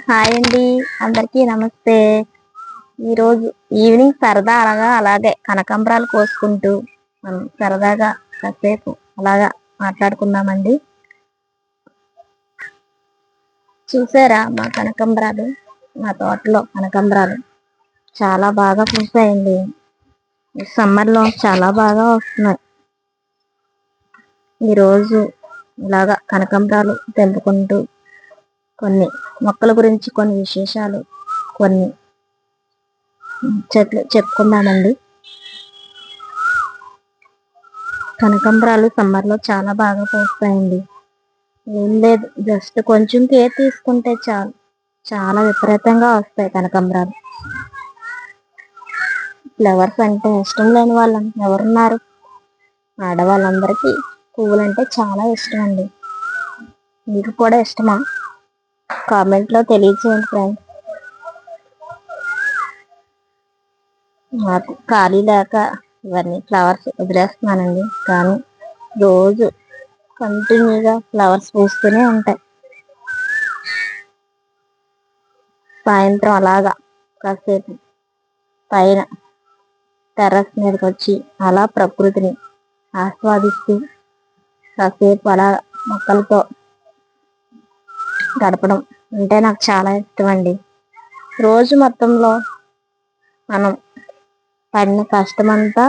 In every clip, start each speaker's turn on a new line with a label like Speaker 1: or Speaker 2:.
Speaker 1: Hi అండి, అందరికీ నమస్తే. ఈరోజు ఈవినింగ్ సరదా అలాగే కనకాంబరాలు కోసుకుంటూ మనం సరదాగా కాసేపు అలాగా మాట్లాడుకుందామండి. చూసారా మా కనకాంబరాలు? మా తోటలో కనకాంబరాలు చాలా బాగా పూసాయండి. ఈ సమ్మర్లో చాలా బాగా వస్తున్నాయి. ఈరోజు ఇలాగా కనకాంబరాలు తెంపుకుంటూ కొన్ని మొక్కల గురించి కొన్ని విశేషాలు కొన్ని చెప్పుకుందామండి. కనకాంబరాలు సమ్మర్లో చాలా బాగా పూస్తాయండి. ఏం లేదు, జస్ట్ కొంచెం కేర్ తీసుకుంటే చాలు, చాలా విపరీతంగా వస్తాయి కనకాంబరాలు. ఫ్లవర్స్ అంటే ఇష్టం లేని వాళ్ళని ఎవరున్నారు? ఆడవాళ్ళందరికీ పువ్వులంటే చాలా ఇష్టం అండి. మీకు కూడా ఇష్టమా? కామెంట్లో తెలియచేయండి ఫ్రెండ్స్. నాకు ఖాళీ లేక ఇవన్నీ ఫ్లవర్స్ వదిలేస్తున్నానండి, కానీ రోజు కంటిన్యూగా ఫ్లవర్స్ పూస్తూనే ఉంటాయి. సాయంత్రం అలాగా కాసేపు పైన టెర్రస్ మీదకి వచ్చి అలా ప్రకృతిని ఆస్వాదిస్తూ కాసేపు అలా మొక్కలతో గడపడం అంటే నాకు చాలా ఇష్టం అండి. రోజు మొత్తంలో మనం పడిన కష్టమంతా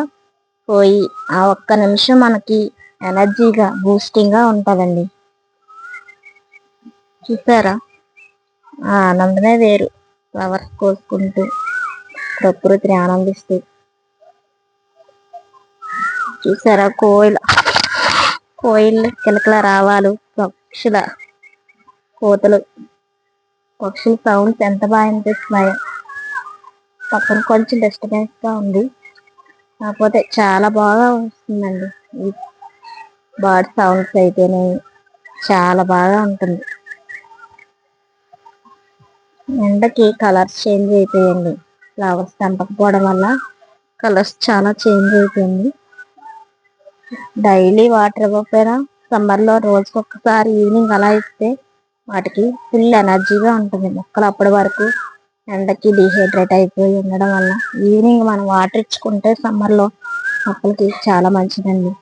Speaker 1: పోయి ఆ ఒక్క నిమిషం మనకి ఎనర్జీగా బూస్టింగ్గా ఉంటుందండి. చూసారా? ఆ ఆనందమే వేరు. ఫ్లవర్స్ కోసుకుంటూ ప్రకృతిని ఆనందిస్తూ. చూసారా? కోయిల్ కిలకల రావాలు, పక్షుల కోతలు, పక్షుల సౌండ్స్ ఎంత బాగా అనిపిస్తున్నాయో. పక్కన కొంచెం డిస్టర్బెన్స్ గా ఉంది, కాకపోతే చాలా బాగా వస్తుందండి. ఈ బర్డ్ సౌండ్స్ అయితేనే చాలా బాగా ఉంటుంది. ఎండకి కలర్స్ చేంజ్ అయిపోయింది. ఫ్లవర్స్ తెంపకపోవడం వల్ల కలర్స్ చాలా చేంజ్ అయిపోయింది. డైలీ వాటర్ ఇవ్వకపోయినా సమ్మర్లో రోజుకి ఒక్కసారి ఈవినింగ్ అలా ఇస్తే వాటికి ఫుల్ ఎనర్జీగా ఉంటుంది. మొక్కలు అప్పటి వరకు ఎండకి డిహైడ్రేట్ అయిపోయి ఉండడం వల్ల ఈవినింగ్ మనం వాటర్ ఇచ్చుకుంటే సమ్మర్లో మొక్కలకి చాలా మంచిదండి.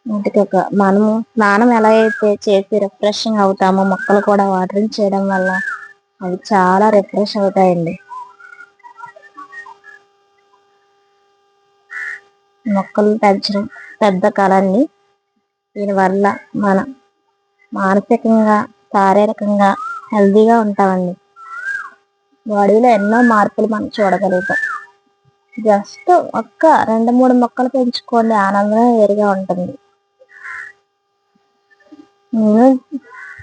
Speaker 1: వాటికి మనము స్నానం ఎలా అయితే చేసి రిఫ్రెషింగ్ అవుతామో మొక్కలు కూడా వాటరింగ్ చేయడం వల్ల అవి చాలా రిఫ్రెష్ అవుతాయండి. మొక్కలు పెంచడం పెద్ద కళండి. దీనివల్ల మనం మానసికంగా శారీరకంగా హెల్తీగా ఉంటామండి. బాడీలో ఎన్నో మార్పులు మనం చూడగలుగుతాం. జస్ట్ 2-3 మొక్కలు పెంచుకోండి, ఆనందమే వేరుగా ఉంటుంది. నేను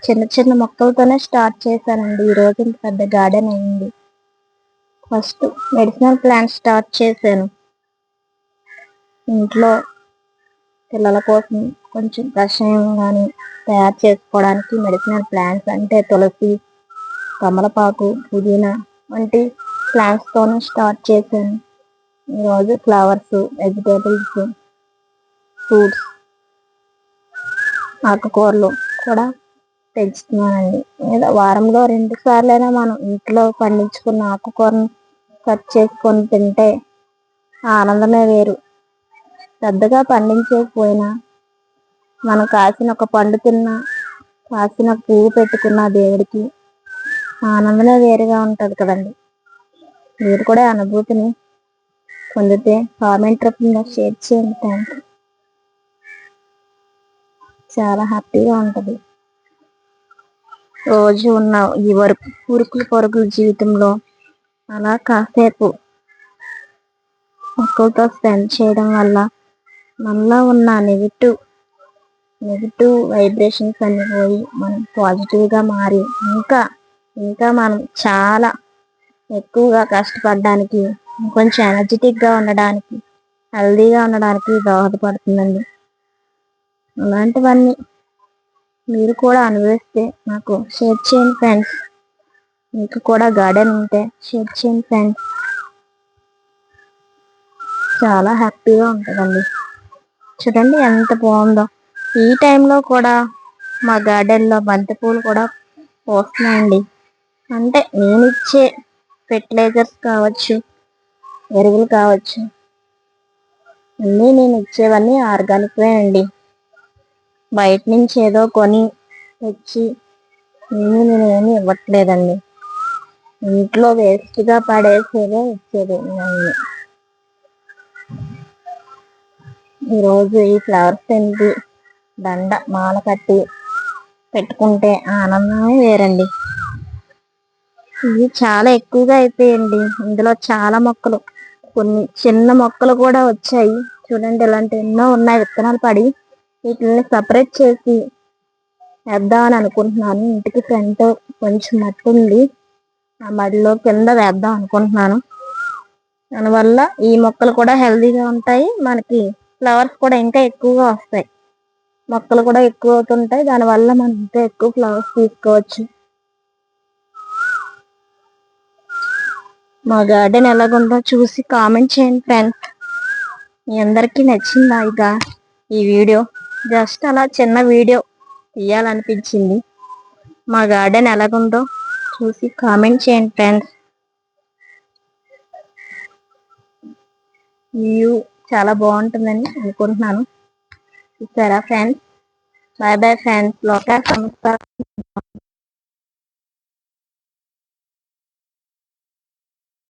Speaker 1: చిన్న చిన్న మొక్కలతోనే స్టార్ట్ చేశానండి. ఈరోజు పెద్ద గార్డెన్ అయింది. ఫస్ట్ మెడిసినల్ ప్లాంట్ స్టార్ట్ చేశాను. ఇంట్లో పిల్లల కోసం కొంచెం కషాయం కానీ తయారు చేసుకోవడానికి మెడిసినల్ ప్లాంట్స్ అంటే తులసి, కమలపాకు, పుదీనా వంటి ప్లాంట్స్తోనే స్టార్ట్ చేశాను. ఈరోజు ఫ్లవర్స్, వెజిటేబుల్స్, ఫ్రూట్స్, ఆకుకూరలు కూడా పెంచుతున్నానండి. లేదా వారంలో 2 సార్లైనా మనం ఇంట్లో పండించుకున్న ఆకుకూరను కట్ చేసుకొని తింటే ఆనందమే వేరు. పెద్దగా పండించకపోయినా మనం కాసిన ఒక పండు తిన్నా, కాసిన పువ్వు పెట్టుకున్న దేవుడికి ఆనందమే వేరుగా ఉంటుంది కదండి. మీరు కూడా అనుభూతిని పొందితే కామెంట్ రూపంలో షేర్ చేయండి. చాలా హ్యాపీగా ఉంటుంది. రోజు ఉన్న ఈ ఉరుకులు పరుగుల జీవితంలో అలా కాసేపు మొక్కలతో స్పెండ్ చేయడం వల్ల మనలో ఉన్న నెగిటివ్ వైబ్రేషన్స్ అన్ని పోయి మనం పాజిటివ్గా మారి ఇంకా మనం చాలా ఎక్కువగా కష్టపడడానికి, కొంచెం ఎనర్జెటిక్గా ఉండడానికి, హెల్దీగా ఉండడానికి దోహదపడుతుందండి. అలాంటివన్నీ మీరు కూడా అనుభవిస్తే నాకు షేర్ చేయండి ఫ్రెండ్స్. మీకు కూడా గార్డెన్ ఉంటే షేర్ చేయండి ఫ్రెండ్స్. చాలా హ్యాపీగా ఉంటుందండి. చూడండి ఎంత బాగుందో. ఈ టైంలో కూడా మా గార్డెన్లో బంతిపూలు కూడా పోస్తున్నాయండి. అంటే నేను ఇచ్చే ఫెర్టిలైజర్స్ కావచ్చు, ఎరువులు కావచ్చు, అన్నీ నేను ఇచ్చేవన్నీ ఆర్గానిక్వే అండి. బయట నుంచి ఏదో కొని తెచ్చి నేనేమి ఇవ్వట్లేదండి. ఇంట్లో వేస్ట్గా పడేసేదే ఇచ్చేది నేను. ఈరోజు ఈ ఫ్లవర్స్ తెంపి దండ మాల కట్టి పెట్టుకుంటే ఆనందమే వేరండి. ఇవి చాలా ఎక్కువగా అయిపోయండి. ఇందులో చాలా మొక్కలు, కొన్ని చిన్న మొక్కలు కూడా వచ్చాయి చూడండి. ఇలాంటి ఎన్నో ఉన్నాయి విత్తనాలు పడి. వీటిని సపరేట్ చేసి వేద్దామని అనుకుంటున్నాను. ఇంటికి ఫ్రంట్ కొంచెం మట్టి ఉంది, ఆ మడిలో కింద వేద్దాం అనుకుంటున్నాను. దానివల్ల ఈ మొక్కలు కూడా హెల్దీగా ఉంటాయి, మనకి ఫ్లవర్స్ కూడా ఇంకా ఎక్కువగా వస్తాయి, మొక్కలు కూడా ఎక్కువ అవుతుంటాయి. దానివల్ల మనం ఇంకా ఎక్కువ ఫ్లవర్స్ తీసుకోవచ్చు. మా గార్డెన్ ఎలాగుందో చూసి కామెంట్ చేయండి ఫ్రెండ్స్. మీ అందరికీ నచ్చిందా ఇక ఈ వీడియో? జస్ట్ అలా చిన్న వీడియో తీయాలనిపించింది. మా గార్డెన్ ఎలాగుందో చూసి కామెంట్ చేయండి ఫ్రెండ్స్. వ్యూ చాలా బాగుంటుందని అనుకుంటున్నాను. చూసారా ఫ్రెండ్స్? Bye bye friends. లోకా సంస్థ.